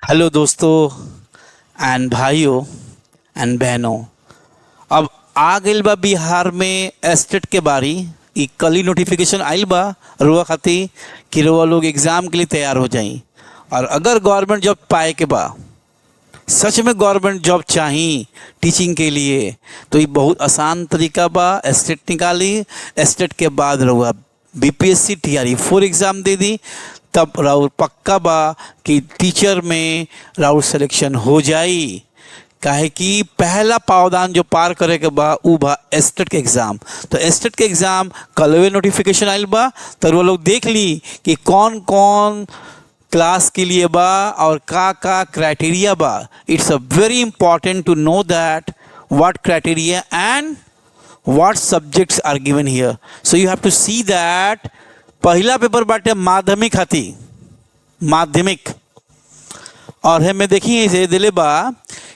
Hello दोस्तों and भाइयों and बहनों। अब आ गइल बा बिहार में एस्टेट के बारी। ई कल ही नोटिफिकेशन आइल बा रुआ खातिर कि रुआ लोग एग्ज़ाम के लिए तैयार हो जाई। और अगर गवर्नमेंट जॉब पाए के बा, सच में गवर्नमेंट जॉब चाहिए टीचिंग के लिए, तो ये बहुत आसान तरीका बा। एस्टेट निकाली, एस्टेट के बाद रहुआ बीपीएससी टीआरई 4 एग्ज़ाम दे दी, तब राउर पक्का बा कि टीचर में राउर सिलेक्शन हो जाई। काहे कि पहला पावदान जो पार करे के बा उ बा एस्टेट के एग्ज़ाम। तो एस्टेट के एग्ज़ाम कलवे नोटिफिकेशन आइल बा, तो वो लोग देख ली कि कौन कौन क्लास के लिए बा और का क्राइटेरिया बा। It's a very important to know that what criteria and what subjects are given here. So you have to see that पहला पेपर बाटे माध्यमिक खाती माध्यमिक, और हमें देखिए इसे दिले बा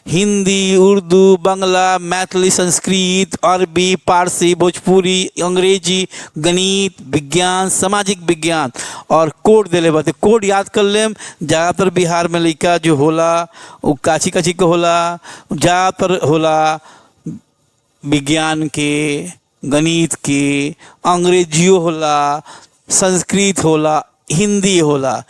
हिंदी, उर्दू, बांग्ला, मैथिली, संस्कृत, अरबी, पारसी, भोजपुरी, अंग्रेजी, गणित, विज्ञान, सामाजिक विज्ञान और कोड दिले बा। तो कोड याद कर लेम। ज़्यादातर बिहार में लड़का जो होला वो काची काची के होला, ज़्यादातर होला विज्ञान के, गणित के, अंग्रेजियो होला, संस्कृत होला, हिंदी होला,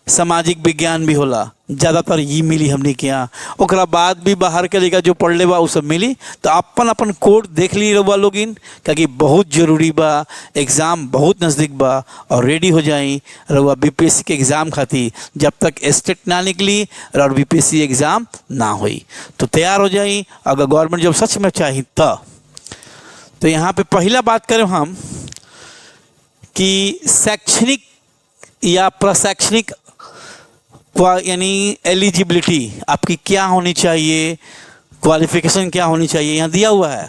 सामाजिक विज्ञान भी होला। ज़्यादातर ये मिली हमने के यहाँ। ओकरा बाद भी बाहर के लड़का जो पढ़ ले बा वो सब मिली। तो अपन अपन कोड देख ली रहुआ लोग इन, क्योंकि बहुत ज़रूरी बा। एग्ज़ाम बहुत नज़दीक बा और रेडी हो जाई रहुआ बीपीएससी के एग्ज़ाम खातिर। जब तक एस्टेट ना निकली और बीपीएससी एग्ज़ाम ना हुई, तो तैयार हो जाई अगर गवर्नमेंट जब सच में चाहिए तो यहाँ पे पहला बात करें हम कि शैक्षणिक या प्रशैक्षणिक यानी एलिजिबिलिटी आपकी क्या होनी चाहिए, क्वालिफिकेशन क्या होनी चाहिए, यहाँ दिया हुआ है।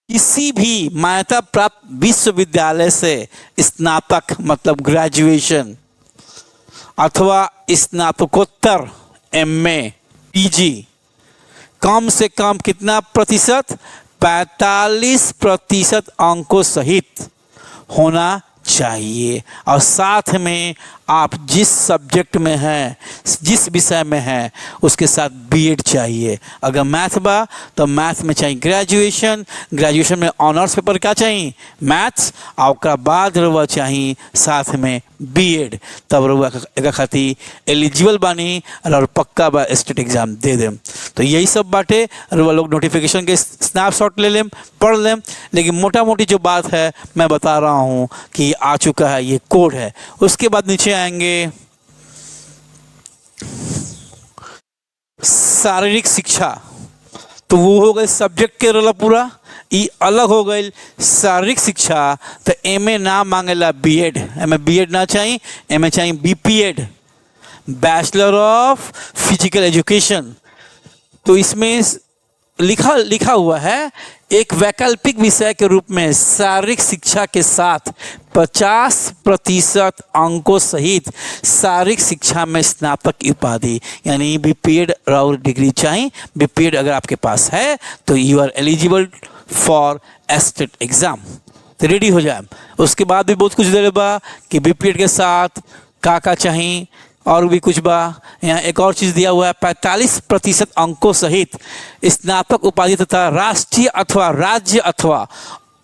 किसी भी मान्यता प्राप्त विश्वविद्यालय से स्नातक मतलब ग्रेजुएशन अथवा स्नातकोत्तर एमए पीजी कम से कम कितना प्रतिशत, 45% अंकों सहित होना चाहिए। और साथ में आप जिस सब्जेक्ट में हैं, जिस विषय में हैं, उसके साथ बीएड चाहिए। अगर मैथ बा तो मैथ में चाहिए ग्रेजुएशन, ग्रेजुएशन में ऑनर्स पेपर क्या चाहिए, मैथ्स, और उसका बाद रहुआ चाहिए साथ में बीएड। तब रहुआ एक खातिर एलिजिबल बानी और पक्का बा स्टेट एग्ज़ाम दे देम। तो यही सब बाटे। रहुआ लोग नोटिफिकेशन के स्नैपशॉट ले लें, पढ़ लें, लेकिन मोटा मोटी जो बात है मैं बता रहा हूँ कि आ चुका है, ये कोड है। उसके बाद नीचे आएंगे शारीरिक शिक्षा, तो वो हो गए सब्जेक्ट के रोला पूरा। ये अलग हो गई शारीरिक शिक्षा। तो एमए ना मांगेला बीएड, एमए बीएड ना चाहिए, एमए चाहिए BPEd, bachelor of physical education. तो इसमें लिखा हुआ है एक वैकल्पिक विषय के रूप में शारीरिक शिक्षा के साथ 50% अंकों सहित शारीरिक शिक्षा में स्नातक उपाधि, यानी बीपीएड और डिग्री चाहिए। बीपीएड अगर आपके पास है तो you are eligible for estate exam. तो रेडी हो जाए। उसके बाद भी बहुत कुछ दे बा कि बीपीएड के साथ का चाहिए और भी कुछ बा। यहाँ एक और चीज़ दिया हुआ है, 45% अंकों सहित स्नातक उपाधि तथा राष्ट्रीय अथवा राज्य अथवा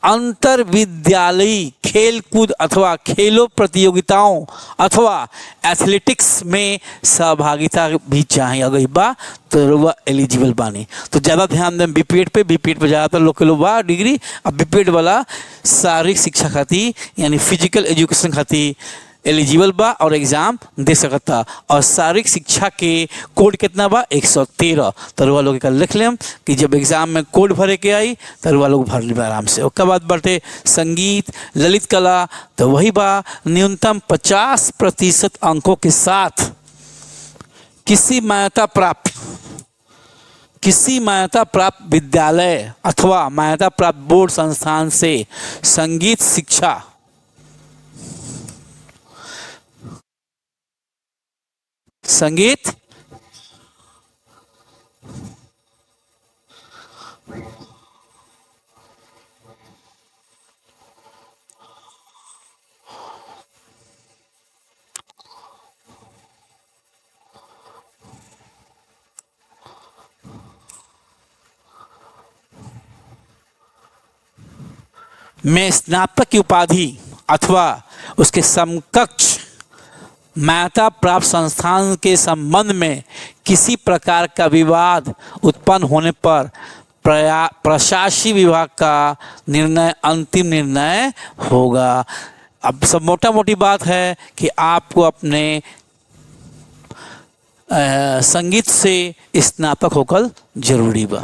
अंतर विद्यालयी खेल कूद अथवा खेलों प्रतियोगिताओं अथवा एथलेटिक्स में सहभागिता भी चाहिए। अगर बा तो वह एलिजिबल बानी। तो ज़्यादा ध्यान दें बीपीएड पे। बीपीएड पे ज़्यादातर लोग के लोग बा डिग्री। अब बीपीएड वाला शारीरिक शिक्षा खातिर यानी फिजिकल एजुकेशन खातिर एलिजिबल बा और एग्ज़ाम दे सकता। और शारीरिक शिक्षा के कोड कितना बा, 113। तो रुआ लोग का लिख लें कि जब एग्ज़ाम में कोड भरे के आई तो रुआ लोग भर लें आराम से। उसके बाद बाटे संगीत ललित कला, तो वही बा न्यूनतम 50% अंकों के साथ किसी मान्यता प्राप्त विद्यालय अथवा मान्यता प्राप्त बोर्ड संस्थान से संगीत शिक्षा संगीत में स्नातक की उपाधि अथवा उसके समकक्ष मान्यता प्राप्त संस्थान के संबंध में किसी प्रकार का विवाद उत्पन्न होने पर प्रशासनिक विभाग का निर्णय अंतिम निर्णय होगा। अब सब मोटा मोटी बात है कि आपको अपने संगीत से स्नातक होकर जरूरी बा,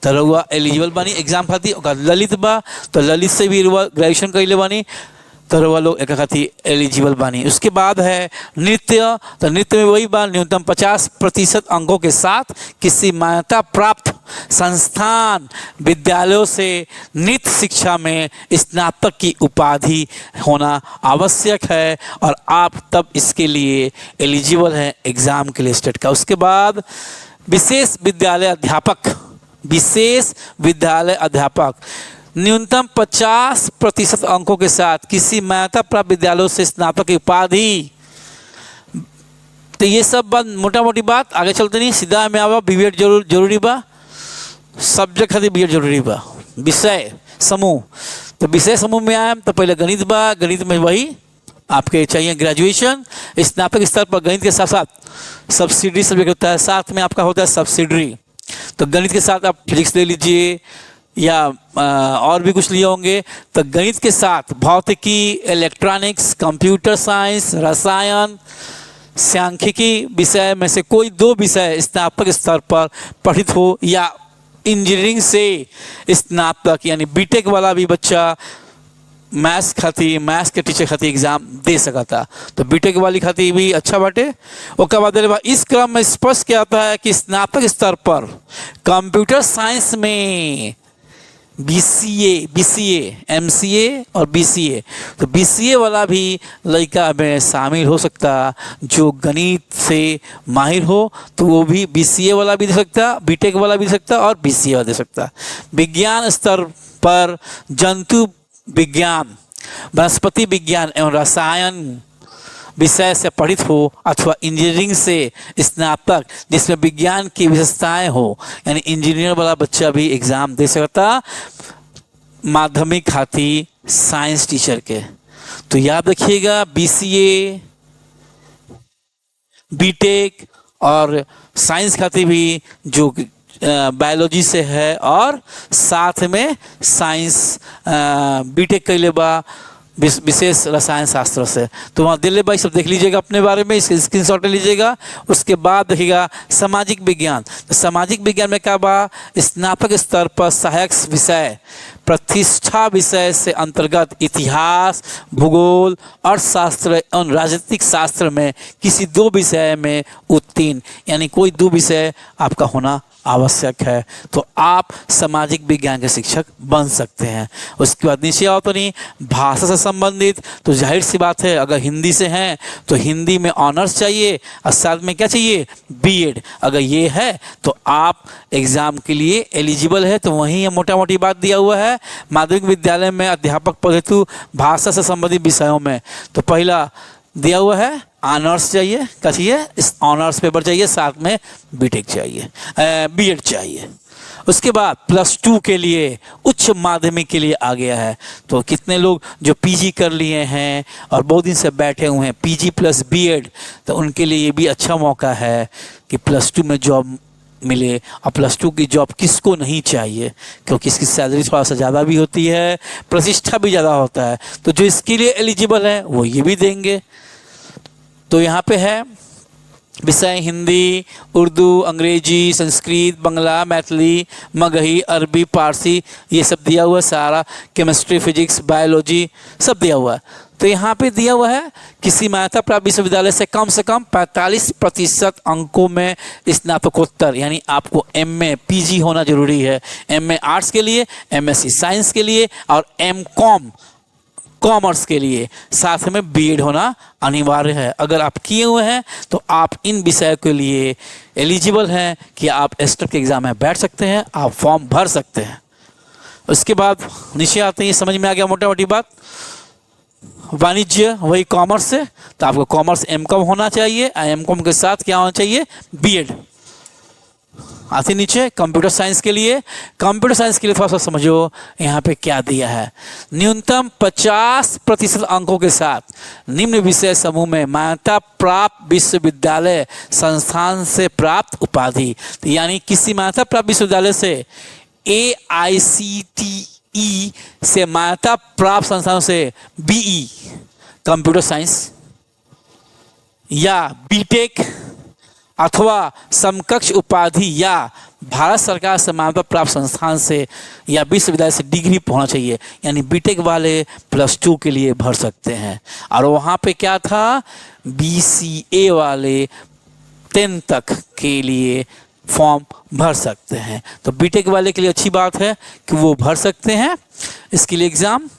तो रउआ एलिजिबल बानी एग्जाम खातिर। ओकर ललित बा तो ललित से भी रउआ ग्रेजुएशन कइले बानी तो रउआ लोग एक खातिर एलिजिबल बानी। उसके बाद है नृत्य, तो नृत्य में वही बा न्यूनतम 50% अंकों के साथ किसी मान्यता प्राप्त संस्थान विद्यालयों से नृत्य शिक्षा में स्नातक की उपाधि होना आवश्यक है और आप तब इसके लिए एलिजिबल हैं एग्जाम के लिए स्टेट का। उसके बाद विशेष विद्यालय अध्यापक, विशेष विद्यालय अध्यापक न्यूनतम 50% अंकों के साथ किसी मान्यता प्राप्त विद्यालयों से स्नातक की उपाधि। तो ये सब बात मोटा मोटी बात, आगे चलते नहीं सीधा में आवा बीएड जरूरी बा, सब्जेक्ट खातिर बीएड जरूरी बा। विषय समूह, तो विषय समूह में आए तो पहले गणित बा, गणित में वही आपके चाहिए ग्रेजुएशन। स्नातक स्तर पर गणित के साथ साथ सब्सिडरी सब्जेक्ट होता है, साथ में आपका होता है सब्सिडरी। तो गणित के साथ आप फिजिक्स ले लीजिए या और भी कुछ लिए होंगे। तो गणित के साथ भौतिकी, इलेक्ट्रॉनिक्स, कंप्यूटर साइंस, रसायन, सांख्यिकी विषय में से कोई 2 विषय स्नातक स्तर पर पढ़ित हो या इंजीनियरिंग से स्नातक यानी बीटेक वाला भी बच्चा मैथ्स खातिर, मैथ्स के टीचर खातिर एग्जाम दे सकता। तो बीटेक वाली खातिर भी अच्छा बाटे। उसके बाद इस क्रम में स्पष्ट किया जाता है कि स्नातक स्तर पर कंप्यूटर साइंस में बीसीए, एमसीए और बीसीए, तो बीसीए वाला भी लड़का में शामिल हो सकता जो गणित से माहिर हो, तो वो भी बीसीए वाला भी दे सकता, बीटेक वाला भी दे सकता और बीसीए वाला दे सकता। विज्ञान स्तर पर जंतु विज्ञान, वनस्पति विज्ञान एवं रसायन विषय से पढ़ित हो अथवा इंजीनियरिंग से स्नातक जिसमें विज्ञान की विशेषताएं हो, यानी इंजीनियर वाला बच्चा भी एग्जाम दे सकता माध्यमिक खातिर साइंस टीचर के। तो याद रखिएगा बीसीए, बीटेक और साइंस खातिर भी जो बायोलॉजी से है और साथ में साइंस बीटेक कैले बा विशेष रसायन शास्त्र से, तो वहाँ दिल्ली भाई सब देख लीजिएगा अपने बारे में, इसके स्क्रीनशॉट ले लीजिएगा। उसके बाद देखिएगा सामाजिक विज्ञान, तो सामाजिक विज्ञान में क्या बा स्नातक स्तर पर सहायक विषय प्रतिष्ठा विषय से अंतर्गत इतिहास, भूगोल, अर्थशास्त्र एवं राजनीतिक शास्त्र में किसी 2 विषय में उत्तीर्ण, यानी कोई 2 विषय आपका होना आवश्यक है, तो आप सामाजिक विज्ञान के शिक्षक बन सकते हैं। उसके बाद नीचे आओ तो नहीं भाषा से संबंधित, तो जाहिर सी बात है अगर हिंदी से हैं तो हिंदी में ऑनर्स चाहिए और साथ में क्या चाहिए बीएड। अगर ये है तो आप एग्जाम के लिए एलिजिबल है। तो वहीं मोटा मोटी बात दिया हुआ है माध्यमिक विद्यालय में अध्यापक पद हेतु भाषा से संबंधित विषयों में, तो पहला दिया हुआ है ऑनर्स चाहिए, क्या चाहिए इस ऑनर्स पेपर चाहिए, साथ में बीटेक चाहिए, बीएड चाहिए। उसके बाद +2 के लिए उच्च माध्यमिक के लिए आ गया है। तो कितने लोग जो पीजी कर लिए हैं और बहुत दिन से बैठे हुए हैं पीजी प्लस बीएड, तो उनके लिए ये भी अच्छा मौका है कि +2 में जॉब मिले। और +2 की जॉब किसको नहीं चाहिए, क्योंकि इसकी सैलरी थोड़ा सा ज़्यादा भी होती है, प्रतिष्ठा भी ज़्यादा होता है। तो जो इसके लिए एलिजिबल है वो ये भी देंगे। तो यहाँ पे है विषय हिंदी, उर्दू, अंग्रेजी, संस्कृत, बंगला, मैथिली, मगही, अरबी, पारसी, ये सब दिया हुआ है सारा, केमिस्ट्री, फिजिक्स, बायोलॉजी सब दिया हुआ है। तो यहाँ पे दिया हुआ है किसी मान्यता प्राप्त विश्वविद्यालय से कम 45% अंकों में स्नातकोत्तर, यानी आपको एमए पीजी होना जरूरी है। एमए आर्ट्स के लिए, एमएससी साइंस के लिए और एमकॉम कॉमर्स के लिए, साथ में बीएड होना अनिवार्य है। अगर आप किए हुए हैं तो आप इन विषय के लिए एलिजिबल हैं कि आप स्टेट के एग्जाम में बैठ सकते हैं, आप फॉर्म भर सकते हैं। उसके बाद नीचे आते हैं, समझ में आ गया मोटा मोटी बात। वाणिज्य वही कॉमर्स से, तो आपको कॉमर्स एमकॉम होना चाहिए, एमकॉम के साथ क्या होना चाहिए बीएड। आते नीचे कंप्यूटर साइंस के लिए। कंप्यूटर साइंस के लिए थोड़ा सा समझो यहाँ पे क्या दिया है। न्यूनतम 50% अंकों के साथ निम्न विषय समूह में मान्यता प्राप्त विश्वविद्यालय संस्थान से प्राप्त उपाधि, तो यानी किसी मान्यता प्राप्त विश्वविद्यालय से AICTE से मान्यता प्राप्त संस्थानों से BE कंप्यूटर साइंस या बीटेक अथवा समकक्ष उपाधि या भारत सरकार से मान्यता प्राप्त संस्थान से या विश्वविद्यालय से डिग्री होना चाहिए, यानी बीटेक वाले +2 के लिए भर सकते हैं। और वहाँ पे क्या था, BCA वाले 10 तक के लिए फॉर्म भर सकते हैं। तो बीटेक वाले के लिए अच्छी बात है कि वो भर सकते हैं इसके लिए एग्ज़ाम।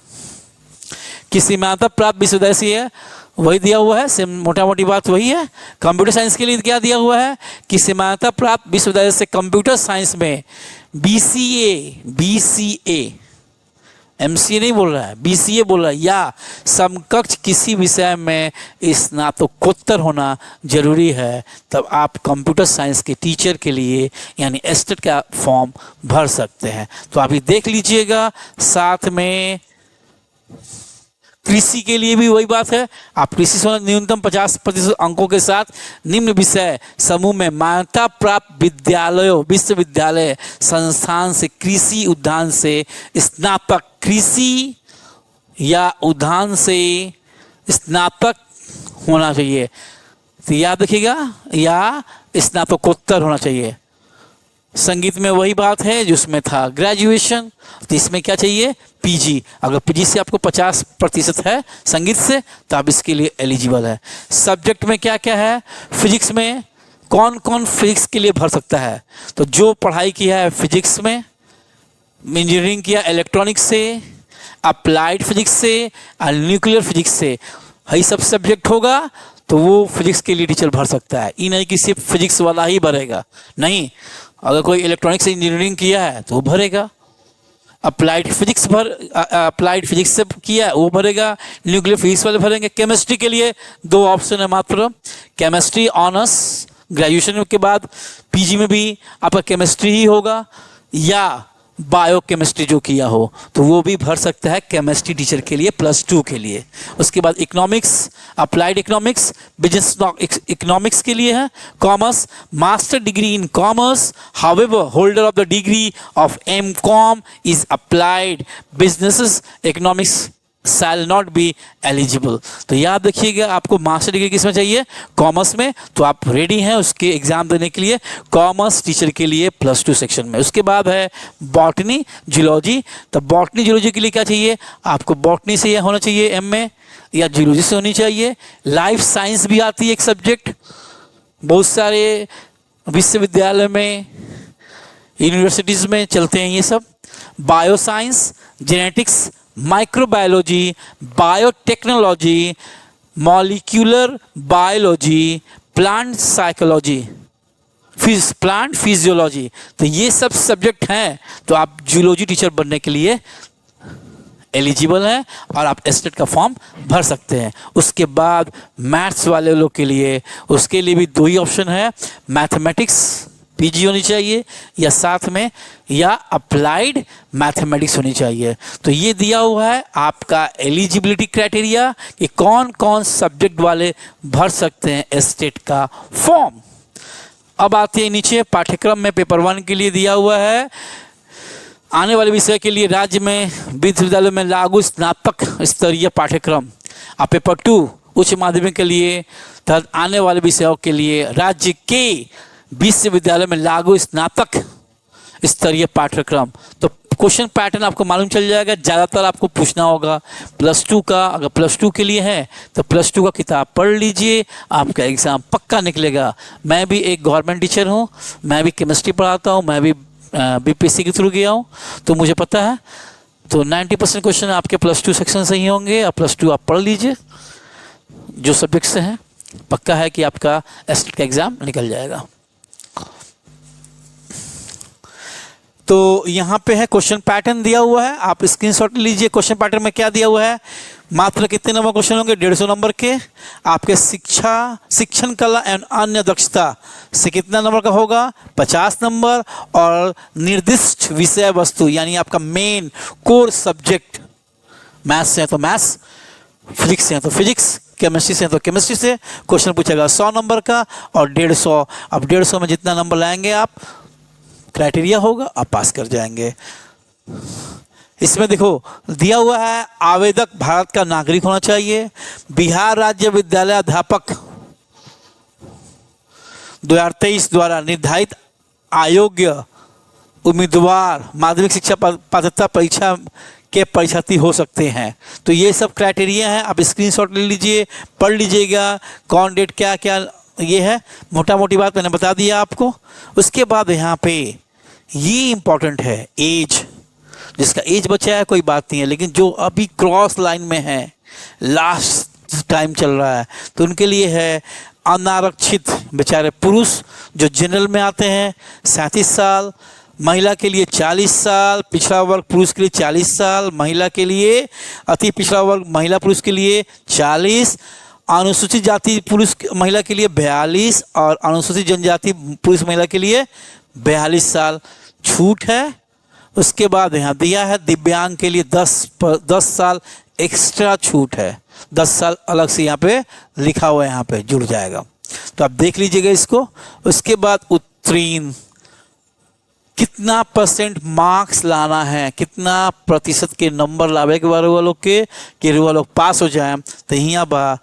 किसी मान्यता प्राप्त विश्वविद्यालय से है, वही दिया हुआ है, सेम मोटा मोटी बात वही है। कंप्यूटर साइंस के लिए क्या दिया हुआ है कि मान्यता प्राप्त विश्वविद्यालय से कंप्यूटर साइंस में BCA MCA नहीं बोल रहा है, BCA बोल रहा है, या समकक्ष किसी विषय में स्नातकोत्तर होना जरूरी है, तब आप कंप्यूटर साइंस के टीचर के लिए यानी एस्टेट का फॉर्म भर सकते हैं। तो अभी देख लीजिएगा। साथ में कृषि के लिए भी वही बात है, आप कृषि से न्यूनतम 50% अंकों के साथ निम्न विषय समूह में मान्यता प्राप्त विश्वविद्यालय संस्थान से कृषि उद्यान से स्नातक, कृषि या उद्यान से स्नातक होना चाहिए। तो याद रखिएगा, या स्नातकोत्तर होना चाहिए। संगीत में वही बात है जो उसमें था ग्रेजुएशन, तो इसमें क्या चाहिए, PG। अगर PG से आपको 50% है संगीत से, तो आप इसके लिए एलिजिबल है। सब्जेक्ट में क्या क्या है, फिजिक्स में कौन कौन फिजिक्स के लिए भर सकता है, तो जो पढ़ाई किया है फिजिक्स में, इंजीनियरिंग किया इलेक्ट्रॉनिक्स से, अप्लाइड फिजिक्स से और न्यूक्लियर फिजिक्स से, यही सब सब्जेक्ट होगा तो वो फिजिक्स के लिए टीचर भर सकता है। ये नहीं कि सिर्फ फिजिक्स वाला ही भरेगा, नहीं। अगर कोई इलेक्ट्रॉनिक्स से इंजीनियरिंग किया है तो वो भरेगा, अप्लाइड फिजिक्स से किया है वो भरेगा, न्यूक्लियर फिजिक्स वाले भरेंगे। केमिस्ट्री के लिए 2 ऑप्शन है मात्र, केमिस्ट्री ऑनर्स ग्रेजुएशन के बाद PG में भी आपका केमिस्ट्री ही होगा, या बायोकेमिस्ट्री जो किया हो तो वो भी भर सकता है केमिस्ट्री टीचर के लिए +2 के लिए। उसके बाद economics, applied economics, business economics के लिए है, commerce, master degree in commerce, however holder of the degree of MCom is applied business economics shall not be eligible. तो याद रखिएगा, आपको मास्टर डिग्री किस में चाहिए, कॉमर्स में, तो आप रेडी हैं उसके एग्जाम देने के लिए कॉमर्स टीचर के लिए +2 सेक्शन में। उसके बाद है बॉटनी जूलॉजी, तो बॉटनी जूलॉजी के लिए क्या चाहिए, आपको बॉटनी से होना चाहिए MA या जूलॉजी से होनी चाहिए। लाइफ साइंस भी आती है एक सब्जेक्ट, बहुत सारे विश्वविद्यालय में यूनिवर्सिटीज़ में चलते हैं ये सब। Bio science, genetics, microbiology, biotechnology, molecular biology, plant psychology, plant physiology, तो ये सब सब्जेक्ट हैं। तो आप जूलॉजी टीचर बनने के लिए एलिजिबल हैं और आप एस्टेट का फॉर्म भर सकते हैं। उसके बाद मैथ्स वाले लोग के लिए, उसके लिए भी 2 ही ऑप्शन है, मैथमेटिक्स PG होनी चाहिए या साथ में या अप्लाइड मैथमेटिक्स होनी चाहिए। तो ये दिया हुआ है आपका एलिजिबिलिटी क्राइटेरिया कि कौन कौन सब्जेक्ट वाले भर सकते हैं एस्टेट का फॉर्म। अब आते हैं नीचे पाठ्यक्रम में पेपर 1 के लिए दिया हुआ है, आने वाले विषय के लिए राज्य में विश्वविद्यालय में लागू स्नातक स्तरीय पाठ्यक्रम। और पेपर 2 उच्च माध्यमिक के लिए तथा आने वाले विषयों के लिए राज्य के विश्वविद्यालय में लागू स्नातक स्तरीय पाठ्यक्रम। तो क्वेश्चन पैटर्न आपको मालूम चल जाएगा, ज़्यादातर आपको पूछना होगा +2 का। अगर +2 के लिए है तो +2 का किताब पढ़ लीजिए, आपका एग्ज़ाम पक्का निकलेगा। मैं भी एक गवर्नमेंट टीचर हूँ, मैं भी केमिस्ट्री पढ़ाता हूँ, मैं भी BPSC के थ्रू गया हूँ, तो मुझे पता है। तो 90% क्वेश्चन आपके +2 सेक्शन से ही होंगे, और +2 आप पढ़ लीजिए जो सब्जेक्ट से हैं, पक्का है कि आपका एस्टेट का एग्ज़ाम निकल जाएगा। तो यहाँ पे है क्वेश्चन पैटर्न दिया हुआ है, आप स्क्रीनशॉट लीजिए। क्वेश्चन पैटर्न में क्या दिया हुआ है, मात्र कितने नंबर क्वेश्चन होंगे, 150 नंबर के। आपके शिक्षण कला एवं अन्य दक्षता से कितना नंबर का होगा, 50 नंबर। और निर्दिष्ट विषय वस्तु यानी आपका मेन कोर सब्जेक्ट, मैथ्स से है तो मैथ्स, फिजिक्स से है तो फिजिक्स, केमिस्ट्री से है तो केमिस्ट्री से क्वेश्चन पूछेगा 100 नंबर का और 150। अब 150 में जितना नंबर लाएंगे आप, क्राइटेरिया होगा, आप पास कर जाएंगे। इसमें देखो दिया हुआ है, आवेदक भारत का नागरिक होना चाहिए, बिहार राज्य विद्यालय अध्यापक 2023 द्वारा निर्धारित अयोग्य उम्मीदवार माध्यमिक शिक्षा पात्रता परीक्षा के परीक्षार्थी हो सकते हैं। तो ये सब क्राइटेरिया है, आप स्क्रीनशॉट ले लीजिए, पढ़ लीजिएगा कौन डेट क्या क्या ये है, मोटा मोटी बात मैंने बता दिया आपको। उसके बाद यहाँ पे ये इम्पोर्टेंट है, एज। जिसका एज बचा है कोई बात नहीं है, लेकिन जो अभी क्रॉस लाइन में है, लास्ट टाइम चल रहा है, तो उनके लिए है अनारक्षित बेचारे पुरुष जो जनरल में आते हैं 37 साल, महिला के लिए 40 साल, पिछड़ा वर्ग पुरुष के लिए 40 साल, महिला के लिए अति पिछड़ा वर्ग महिला पुरुष के लिए 40, अनुसूचित जाति पुरुष महिला के लिए 42 और अनुसूचित जनजाति पुरुष महिला के लिए 42 साल छूट है। उसके बाद यहाँ दिया है दिव्यांग के लिए 10 साल एक्स्ट्रा छूट है, 10 साल अलग से यहाँ पे लिखा हुआ है, यहाँ पे जुड़ जाएगा, तो आप देख लीजिएगा इसको। उसके बाद उत्तीर्ण, कितना परसेंट मार्क्स लाना है, कितना प्रतिशत के नंबर लावे के बारे वालों के कि रुआ लोग पास हो जाए, तो यहाँ बा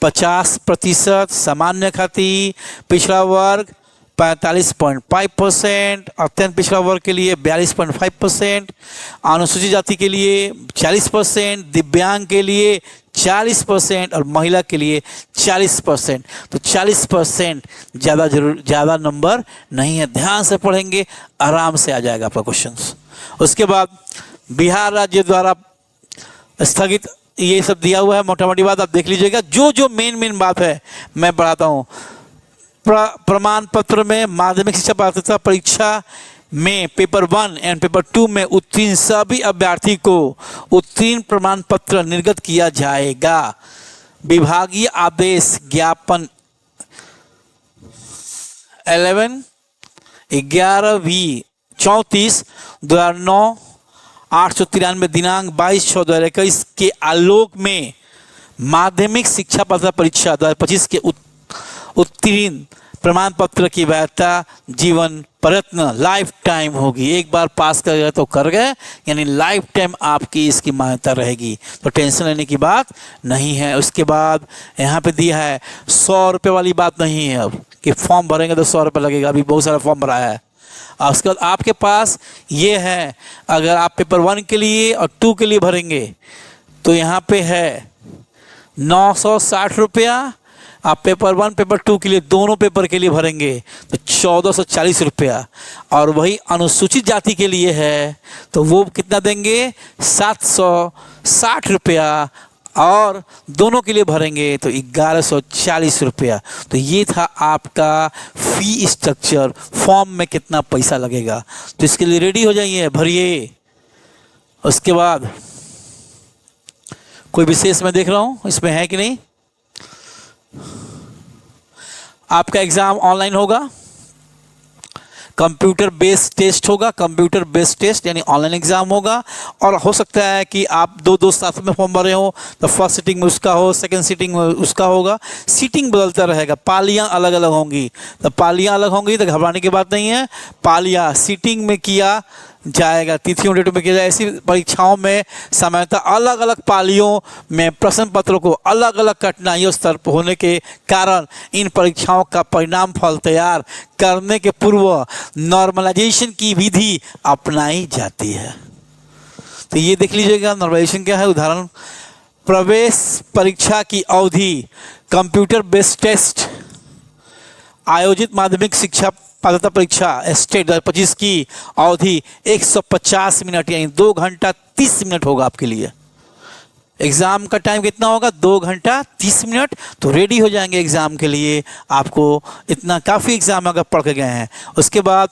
50%, सामान्य खाती पिछड़ा वर्ग 45.5%, अत्यंत पिछड़ा वर्ग के लिए 42.5%, अनुसूचित जाति के लिए 40%, दिव्यांग के लिए 40% और महिला के लिए 40%। तो 40% ज़्यादा नंबर नहीं है, ध्यान से पढ़ेंगे आराम से आ जाएगा आपका क्वेश्चन। उसके बाद बिहार राज्य द्वारा स्थगित, ये सब दिया हुआ है, मोटा मोटी बात आप देख लीजिएगा। जो मेन बात है मैं बढ़ाता हूँ। प्रमाण पत्र में माध्यमिक शिक्षा पात्रता परीक्षा में पेपर 1 एंड पेपर 2 में उत्तीर्ण सभी अभ्यर्थी को उत्तीर्ण प्रमाण पत्र निर्गत किया जाएगा। विभागीय आदेश ज्ञापन 11/11/34 893 दिनांक 22/6/2021 के आलोक में माध्यमिक शिक्षा पात्रता परीक्षा 2025 के उत्तीर्ण प्रमाण पत्र की वैधता जीवन प्रयत्न लाइफ टाइम होगी। एक बार पास कर गए तो कर गए, यानी लाइफ टाइम आपकी इसकी मान्यता रहेगी, तो टेंशन लेने की बात नहीं है। उसके बाद यहाँ पे दिया है 100 रुपये वाली बात नहीं है अब कि फॉर्म भरेंगे तो 100 रुपये लगेगा, अभी बहुत सारा फॉर्म भरा है। और उसके बाद आपके पास ये है, अगर आप पेपर 1 के लिए और 2 के लिए भरेंगे तो यहाँ पे है 960 रुपया। आप पेपर 1 पेपर 2 के लिए दोनों पेपर के लिए भरेंगे तो 1440 रुपया। और वही अनुसूचित जाति के लिए है तो वो कितना देंगे, 760 रुपया। और दोनों के लिए भरेंगे तो 1140 रुपया। तो ये था आपका फी स्ट्रक्चर, फॉर्म में कितना पैसा लगेगा, तो इसके लिए रेडी हो जाइए, भरिए। उसके बाद कोई विशेष मैं देख रहा हूँ इसमें है कि नहीं, आपका एग्जाम ऑनलाइन होगा, कंप्यूटर बेस्ड टेस्ट होगा, कंप्यूटर बेस्ड टेस्ट यानी ऑनलाइन एग्जाम होगा। और हो सकता है कि आप दो साथ में फॉर्म भरे हो तो फर्स्ट सीटिंग में उसका हो, सेकंड सीटिंग में उसका होगा, सीटिंग बदलता रहेगा, पालियां अलग अलग होंगी। तो पालियां अलग होंगी तो घबराने की बात नहीं है, पालियां सीटिंग में किया जाएगा, तिथियों डेटों में किया जाएगा। ऐसी परीक्षाओं में सामान्यतः अलग अलग पालियों में प्रश्न पत्रों को अलग अलग कठिनाइयों स्तर पर होने के कारण इन परीक्षाओं का परिणाम फल तैयार करने के पूर्व नॉर्मलाइजेशन की विधि अपनाई जाती है। तो ये देख लीजिएगा नॉर्मलाइजेशन क्या है। उदाहरण, प्रवेश परीक्षा की अवधि कंप्यूटर बेस्ड टेस्ट आयोजित माध्यमिक शिक्षा पात्रता परीक्षा स्टेट 2025 की अवधि 150 मिनट यानी 2 घंटा 30 मिनट होगा आपके लिए। एग्जाम का टाइम कितना होगा, 2 घंटा 30 मिनट। तो रेडी हो जाएंगे एग्जाम के लिए, आपको इतना काफ़ी एग्जाम अगर पढ़ के गए हैं। उसके बाद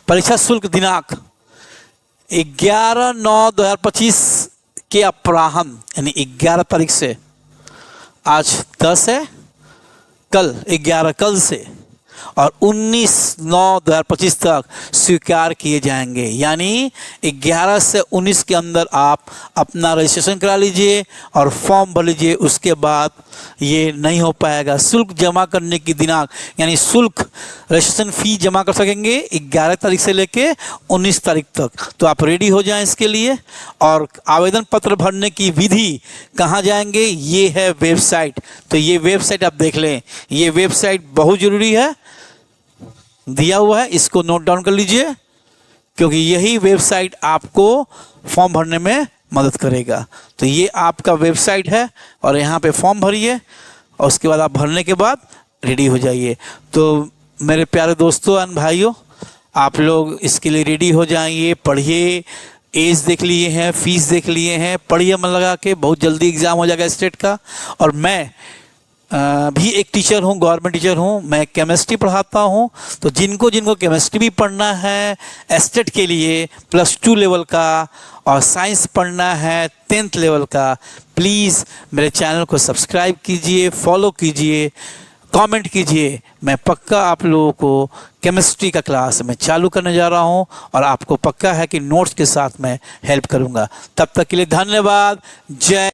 परीक्षा शुल्क दिनांक 11/9/2025 के अपराह्न यानी 11 तारीख से, आज 10 है, कल 11 कल से और 19/9/2025 तक स्वीकार किए जाएंगे। यानी 11 से 19 के अंदर आप अपना रजिस्ट्रेशन करा लीजिए और फॉर्म भर लीजिए। उसके बाद ये नहीं हो पाएगा। शुल्क जमा करने की दिनांक यानी शुल्क रजिस्ट्रेशन फ़ी जमा कर सकेंगे 11 तारीख से लेके 19 तारीख तक। तो आप रेडी हो जाएं इसके लिए। और आवेदन पत्र भरने की विधि कहाँ जाएंगे, ये है वेबसाइट। तो ये वेबसाइट आप देख लें, ये वेबसाइट बहुत ज़रूरी है, दिया हुआ है, इसको नोट डाउन कर लीजिए, क्योंकि यही वेबसाइट आपको फॉर्म भरने में मदद करेगा। तो ये आपका वेबसाइट है और यहाँ पे फॉर्म भरिए और उसके बाद आप भरने के बाद रेडी हो जाइए। तो मेरे प्यारे दोस्तों एंड भाइयों, आप लोग इसके लिए रेडी हो जाइए, पढ़िए। एज देख लिए हैं, फीस देख लिए हैं, पढ़िए मन लगा के, बहुत जल्दी एग्ज़ाम हो जाएगा स्टेट का। और मैं भी एक टीचर हूँ, गवर्नमेंट टीचर हूँ, मैं केमिस्ट्री पढ़ाता हूँ। तो जिनको जिनको केमिस्ट्री भी पढ़ना है स्टेट के लिए +2 लेवल का और साइंस पढ़ना है 10th लेवल का, प्लीज़ मेरे चैनल को सब्सक्राइब कीजिए, फॉलो कीजिए, कमेंट कीजिए। मैं पक्का आप लोगों को केमिस्ट्री का क्लास मैं चालू करने जा रहा हूँ और आपको पक्का है कि नोट्स के साथ मैं हेल्प करूँगा। तब तक के लिए धन्यवाद। जय